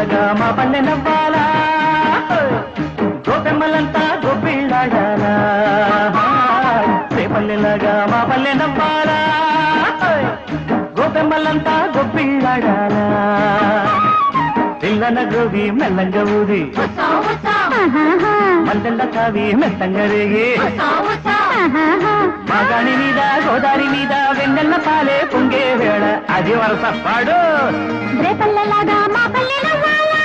గోపెమ్మలాగా మా పల్లె నవ్వాలా గోపెమ్మలంతా గొప్పిళ్ళాడాలా రేపల్లెలాగా మా పల్లె నవ్వాలా గోపెమ్మలంతా గొప్పిళ్ళాడాలా పిల్లన గోవి మెల్లంగా ఊది మల్లెల్ల తావి మెత్తంగా రేగి మగాణి మీద గోదారి మీద వెన్నెల్ల పాలే పొంగే వేళ అది వరస పాడు రేపల్లెలాగా మా పల్లె నవ్వాలా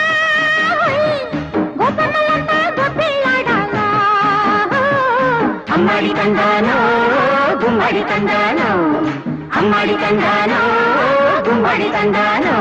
గోపెమ్మలంతా గొప్పిళ్ళాడాలా అమ్మాడి తండానో గుమ్మడి తండానో అమ్మాడి తండానో గుమ్మడి తండానో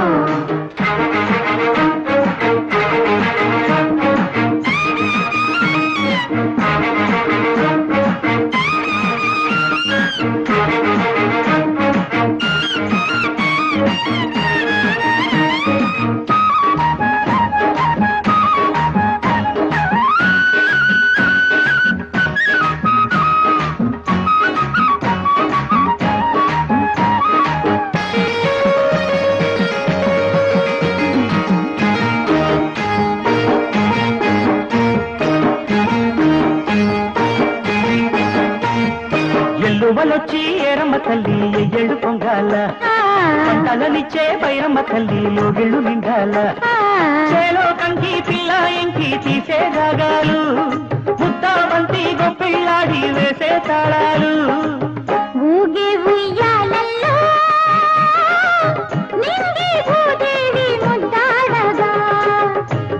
ఎల్లువలొచ్చి ఏరమ్మ తల్లి ఎయ్యడు పొంగాల పంటలనిచ్చే బైరమ్మ తల్లి లోగిళ్ళు నిండాల చేలో కంకి పిల్ల ఎంకి తీసే రాగాలు ముద్దా బంతి గొప్పిళ్ళాడి వేసే తాళాలు ఊగే ఉయ్యాలల్లో నింగి భూదేవి ముద్దాడగా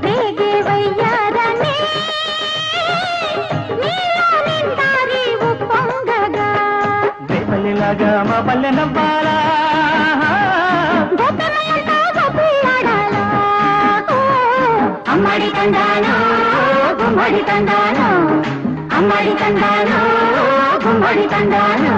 వేగే వయ్యారనే నీలో నిండారి ఉప్పొంగగా రేపల్లెలాగా మా పల్లె నవ్వాలా గోపెమ్మలంతా గొప్పిళ్ళాడాలా అమ్మాడి తండానో గుమ్మడి తండానో అమ్మాడి తండానో గుమ్మడి తండానో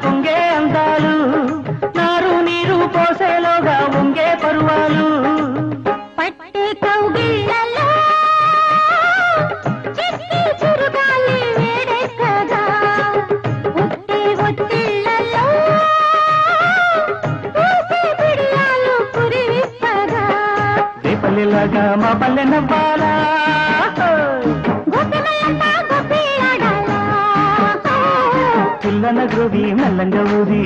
పొంగే అందాలు నారు నీరు పోసేలోగా ఉంగే పరువాలు పట్టే కౌగిళ్ళలో చిట్టి చురుగాలి వేడెక్కగా ఉట్టే ఒత్తిళ్ళలో పూసే పిడియాలు కురివిప్పగా రేపల్లెలాగా మా పల్లె నవ్వాలా గోపెమ్మలంతా గొప్పిళ్ళాడాలా పిల్లన గ్రోవి మెల్లంగా ఊది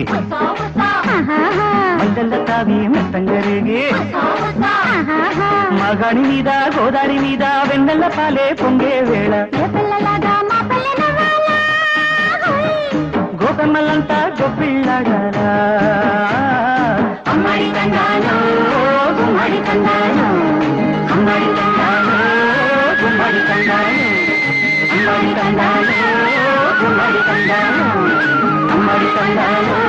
మల్లెల్ల తావి మెత్తంగా రేగి మగాణి మీద గోదారి మీద వెన్నెల్ల పాలే పొంగే వేళ రేపల్లెలాగా మా పల్లె నవ్వాలా గోపెమ్మలంతా గొప్పిళ్ళాడాలా అమ్మాడి తండానో గుమ్మడి తండానో అమ్మాడి తండానో గుమ్మడి తండానో అమ్మాడి తండానో గుమ్మడి తండానో అమ్మాడి తండానో